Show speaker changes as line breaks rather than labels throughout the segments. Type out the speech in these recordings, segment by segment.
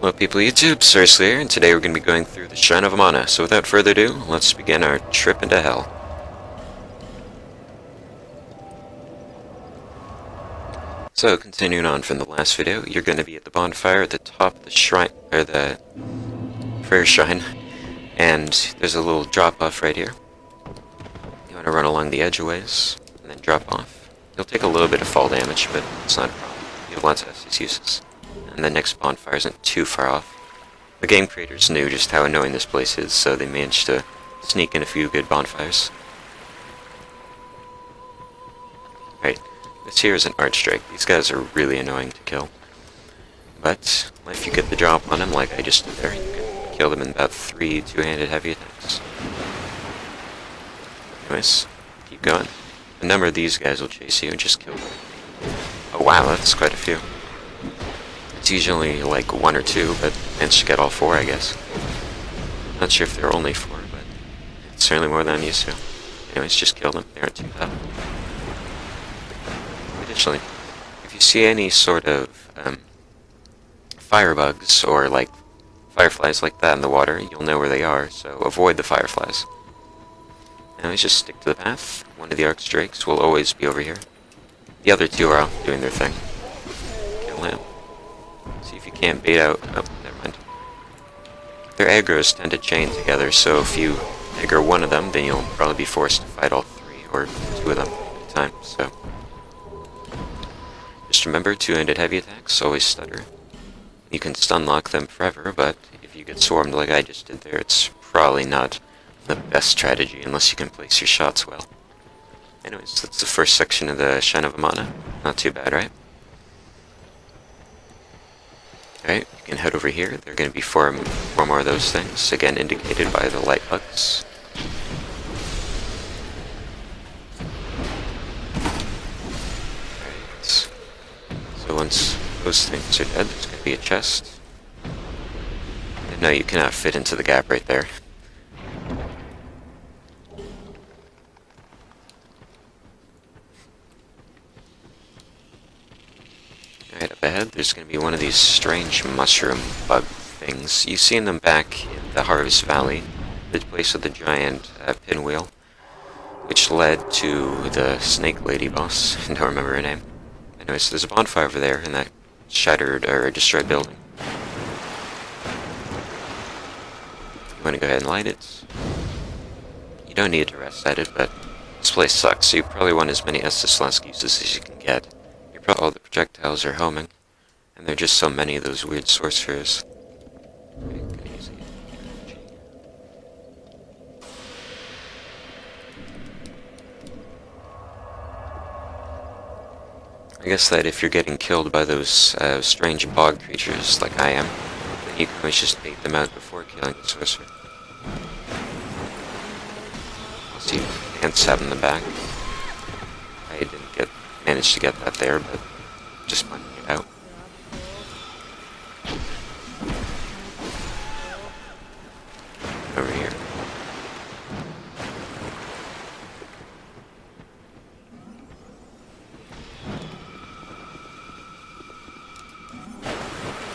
Hello people YouTube, Srsly here, and today we're going to be going through the Shrine of Amana. So without further ado, let's begin our trip into hell. So continuing on from the last video, you're going to be at the bonfire at the top of the shrine, or the prayer shrine, and there's a little drop off right here. You want to run along the edge a ways, and then drop off. You'll take a little bit of fall damage, but it's not a problem. You have lots of Estes uses. And the next bonfire isn't too far off. The game creators knew just how annoying this place is, so they managed to sneak in a few good bonfires. Right, this here is an Archdrake. These guys are really annoying to kill. But, if you get the drop on them like I just did there, you can kill them in about 3 two-handed heavy attacks. Anyways, keep going. A number of these guys will chase you and just kill them. Oh wow, that's quite a few. It's usually like 1 or 2, but managed to get all 4, I guess. Not sure if there are only 4, but it's certainly more than I'm used to. Anyways, just kill them. They aren't too tough. Additionally, if you see any sort of firebugs or like fireflies like that in the water, you'll know where they are, so avoid the fireflies. Anyways, just stick to the path. One of the Archdrakes will always be over here. The other 2 are off doing their thing. Kill him. See if you can't bait out... Oh, never mind. Their aggros tend to chain together, so if you aggro one of them, then you'll probably be forced to fight all 3, or 2 of them at a time, so... Just remember, two-handed heavy attacks always stutter. You can stun lock them forever, but if you get swarmed like I just did there, it's probably not the best strategy unless you can place your shots well. Anyways, that's the first section of the Shrine of Amana. Not too bad, right? Alright, you can head over here. There are going to be four more of those things, again indicated by the light bugs. Alright, so once those things are dead, there's going to be a chest. And no, you cannot fit into the gap right there. Right up ahead, there's going to be one of these strange mushroom bug things. You've seen them back in the Harvest Valley, the place with the giant pinwheel, which led to the Snake Lady boss. I don't remember her name. Anyways, there's a bonfire over there in that shattered or destroyed building. You want to go ahead and light it. You don't need to rest at it, but this place sucks, so you probably want as many Srsly uses as you can get. All the projectiles are homing, and there are just so many of those weird sorcerers. I guess that if you're getting killed by those strange bog creatures like I am, then you can always just bait them out before killing the sorcerer. I'll see ants have in the back. I didn't manage to get that there, but just finding it out. Over here.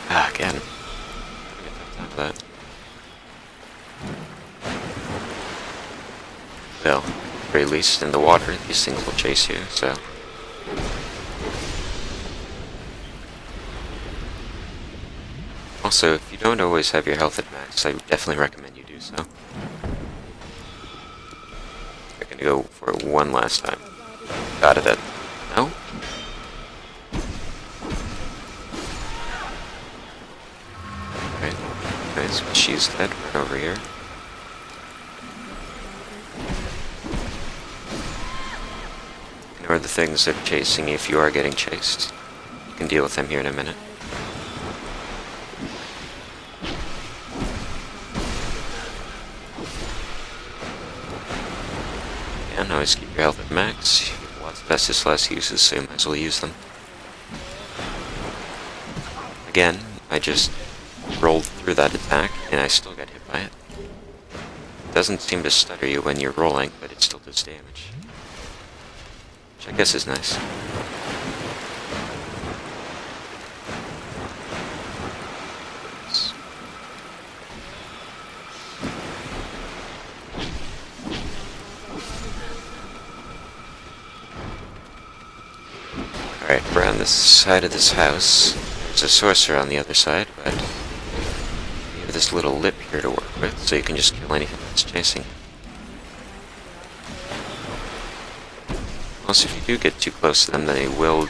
Ah, again. Time for that. Well, at the very least, in the water, these things will chase you, so... Also, if you don't always have your health at max, I would definitely recommend you do so. We're gonna go for it one last time. Got it. No? Right. Nice. She's dead. Run over here. Ignore the things that are chasing you if you are getting chased. You can deal with them here in a minute. And always keep your health at max. You have lots of Srsly uses, so you might as well use them. Again, I just rolled through that attack, and I still got hit by it. It doesn't seem to stutter you when you're rolling, but it still does damage. Which I guess is nice. the side of this house. There's a sorcerer on the other side, but you have this little lip here to work with, so you can just kill anything that's chasing you. Also, if you do get too close to them, they will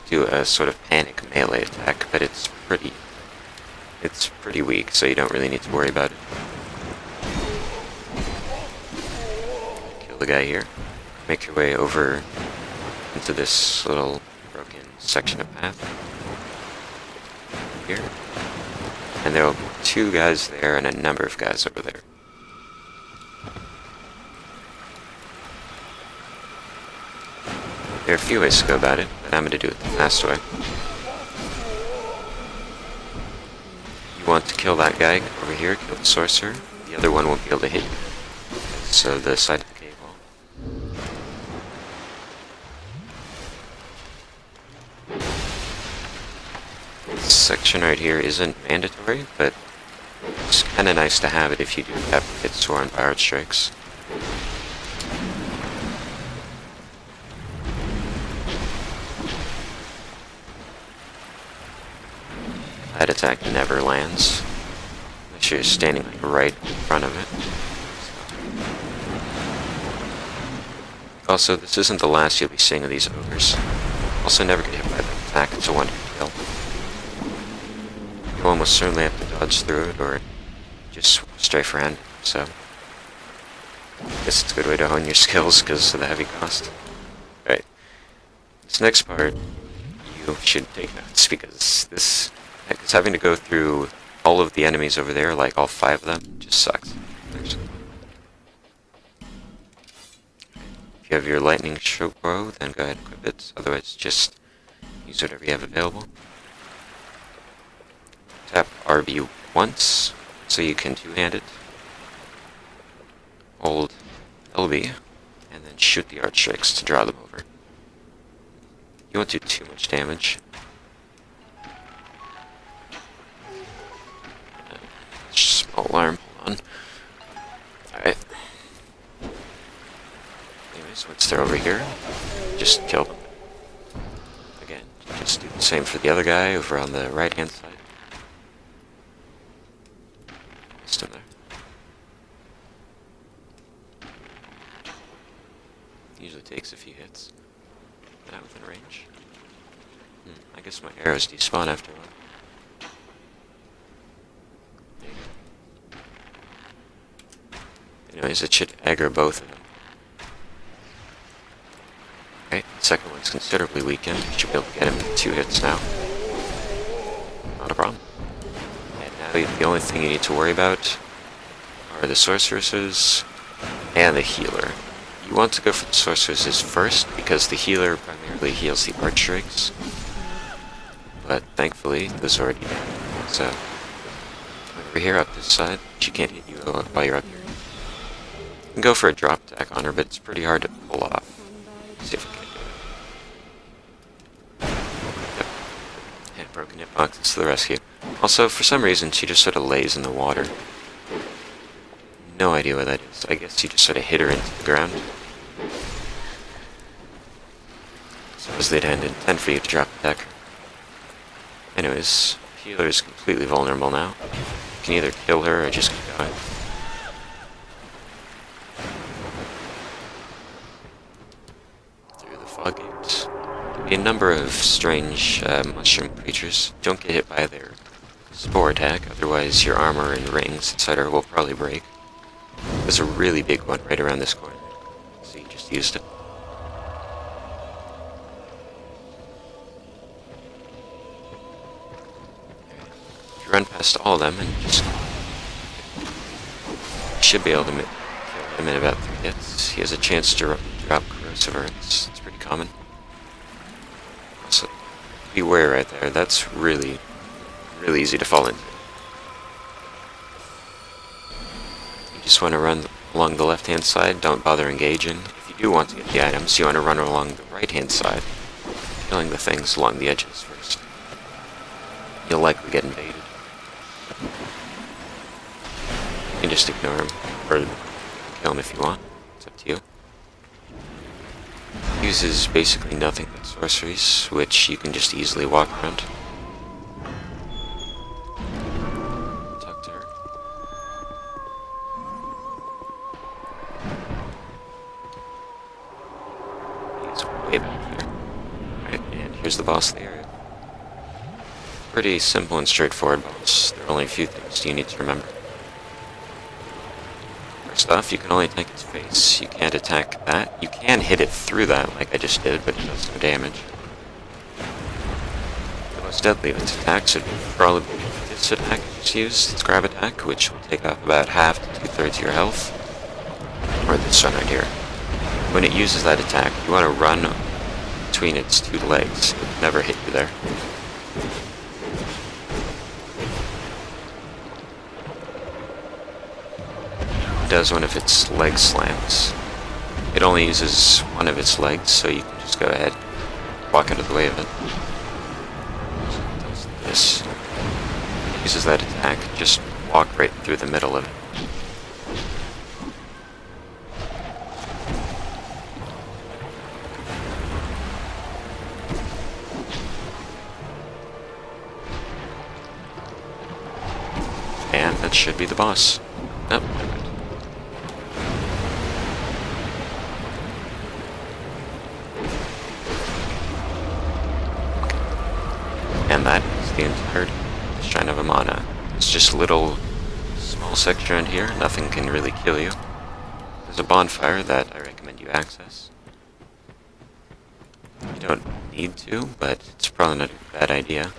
do a sort of panic melee attack, but it's pretty weak, so you don't really need to worry about it. Kill the guy here. Make your way over into this little broken section of path. Here. And there will be 2 guys there and a number of guys over there. There are a few ways to go about it, but I'm going to do it the fast way. You want to kill that guy over here, kill the sorcerer. The other one won't be able to hit you. So the side of the cave wall. This section right here isn't mandatory, but it's kind of nice to have it if you do have hit sworn by arch strikes. That attack never lands. Make sure you're standing like right in front of it. Also, this isn't the last you'll be seeing of these ogres. Also, never get hit by that attack, it's a one-hit kill. You almost certainly have to dodge through it, or just strafe around it, so... I guess it's a good way to hone your skills because of the heavy cost. Right. This next part, you should take notes, because having to go through all of the enemies over there, like all 5 of them, just sucks. If you have your lightning stroke bow, then go ahead and equip it. Otherwise, just use whatever you have available. Tap RB once, so you can two-hand it. Hold LB, and then shoot the arch strikes to draw them over. You won't do too much damage. Small alarm, hold on. Alright. Anyways, once they're over here, just kill them. Again, just do the same for the other guy over on the right-hand side. Missed him there. Usually takes a few hits. Not within range. I guess my arrows despawn after a while. Anyways, it should aggro both of them. Okay, the second one's considerably weakened. You should be able to get him in 2 hits now. Not a problem. And now the only thing you need to worry about are the sorceresses and the healer. You want to go for the sorceresses first, because the healer primarily heals the arch strikes. But thankfully, those are already dead. So, over here up this side, she can't hit you while you're up here. You can go for a drop attack on her, but it's pretty hard to pull off. Let's see if we can do it. Yep. And broken hitboxes to the rescue. Also, for some reason, she just sort of lays in the water. No idea what that is. I guess you just sort of hit her into the ground. Suppose they'd intend for you to drop attack her. Anyways, healer is completely vulnerable now. You can either kill her or just keep going. Fog gates. There'll be a number of strange mushroom creatures. Don't get hit by their spore attack, otherwise your armor and rings, etc. will probably break. There's a really big one right around this corner, so you just used it. If you run past all of them and just... you should be able to kill him in about 3 hits. He has a chance to drop corrosive urns. It's pretty common. So, beware right there. That's really easy to fall into. You just want to run along the left-hand side. Don't bother engaging. If you do want to get the items, you want to run along the right-hand side, killing the things along the edges first. You'll likely get invaded. You can just ignore him, or kill him if you want. It's up to you. uses basically nothing but sorceries, which you can just easily walk around. Talk to her. He's way back here. Alright, and here's the boss of the area. Pretty simple and straightforward boss. There are only a few things you need to remember. First off, you can only attack its face. You can't attack that. You can hit it through that, like I just did, but it does no damage. The most deadly of its attacks would probably be this attack I just used, its grab attack, which will take off about half to 2/3 of your health. Or this one right here. When it uses that attack, you want to run between its two legs. It will never hit you there. Does one of its leg slams. It only uses one of its legs, so you can just go ahead, walk out of the way of it. It does this. It uses that attack, just walk right through the middle of it. And that should be the boss. Nope. And that is the entire Shrine of Amana. It's just a little small section around here, nothing can really kill you. There's a bonfire that I recommend you access. You don't need to, but it's probably not a bad idea.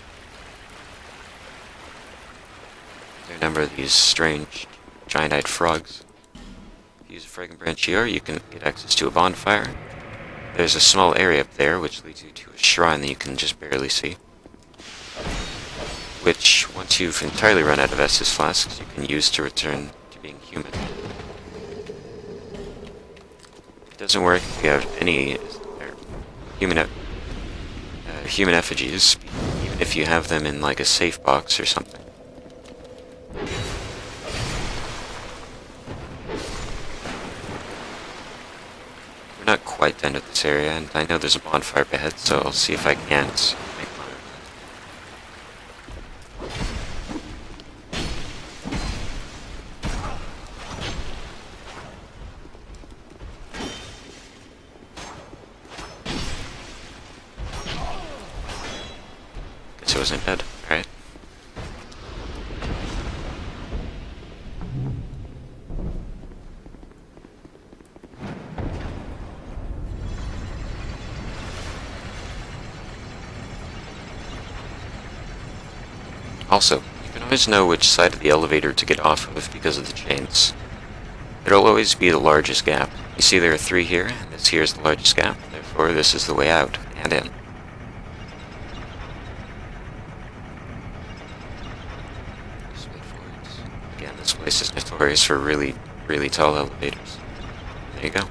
There are a number of these strange giant-eyed frogs. If you use a fragrant branch here, you can get access to a bonfire. There's a small area up there which leads you to a shrine that you can just barely see. Which, once you've entirely run out of Estus flasks, you can use to return to being human. It doesn't work if you have any human effigies, even if you have them in like a safe box or something. We're not quite done with this area, and I know there's a bonfire up ahead, so I'll see if I can't make one. Guess it wasn't dead, right? Also, you can always know which side of the elevator to get off of because of the chains. It'll always be the largest gap. You see there are 3 here, and this here is the largest gap, therefore this is the way out and in. Just wait for it. Again, this place is notorious for really, really tall elevators. There you go.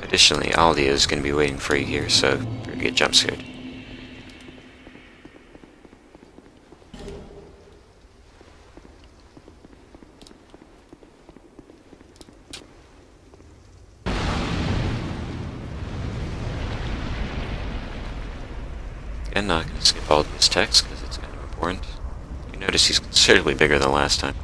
Additionally, Aldia is going to be waiting for you here, so you're going to get jump scared. Again, not going to skip all of this text because it's kind of important. You notice he's considerably bigger than last time.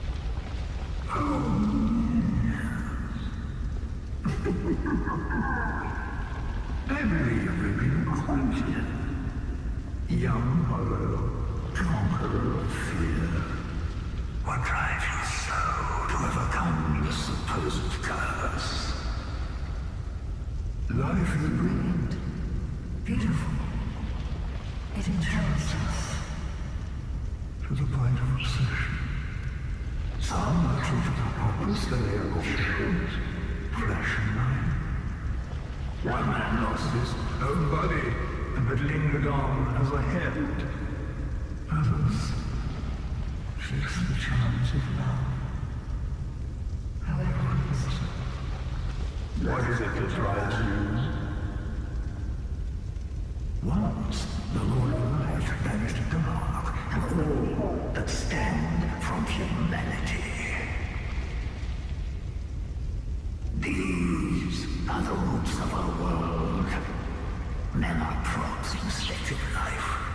Young hollow, conqueror of fear. What drives you so to overcome the supposed curse? Life is brilliant, beautiful. It enchants us to the point of obsession. Some are treated with purpose, they are shadows, flesh and mind. One man lost his own body, but lingered on as a head. Others chase the charms of love. However, what is it that drives you? Once, the Lord of Light banished dark and all that stand from humanity.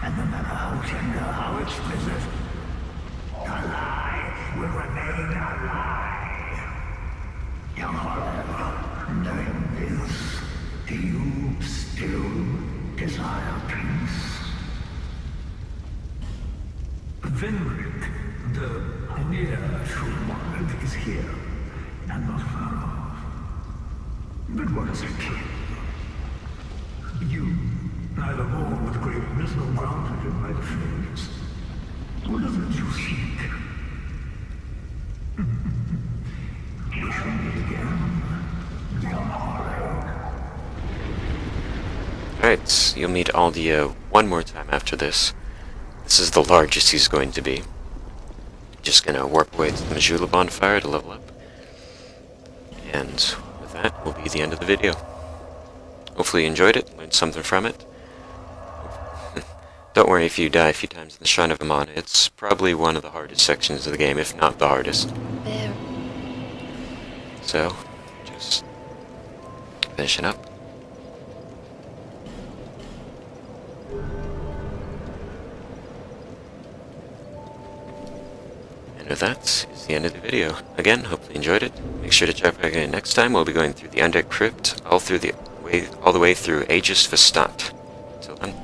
And no matter how tender, how explicit, a lie will remain a lie. Young Harlow, knowing this, do you still desire peace? Venric, the near true monarch, is here, and not far off. But what is a king? You, neither born with greatness nor grounded in my fates. What is it you seek? We shall meet again, young Harlow.
Alright, you'll meet Aldia one more time after this. This is the largest he's going to be. Just gonna warp away to the Majula Bonfire to level up. And with that will be the end of the video. Hopefully you enjoyed it, learned something from it. Don't worry if you die a few times in the Shrine of Amana. It's probably one of the hardest sections of the game, if not the hardest.
There.
So, just finishing up. And with that is the end of the video. Again, hopefully you enjoyed it. Make sure to check back again next time. We'll be going through the Undead Crypt, all the way through Aegis Vestat. Till then.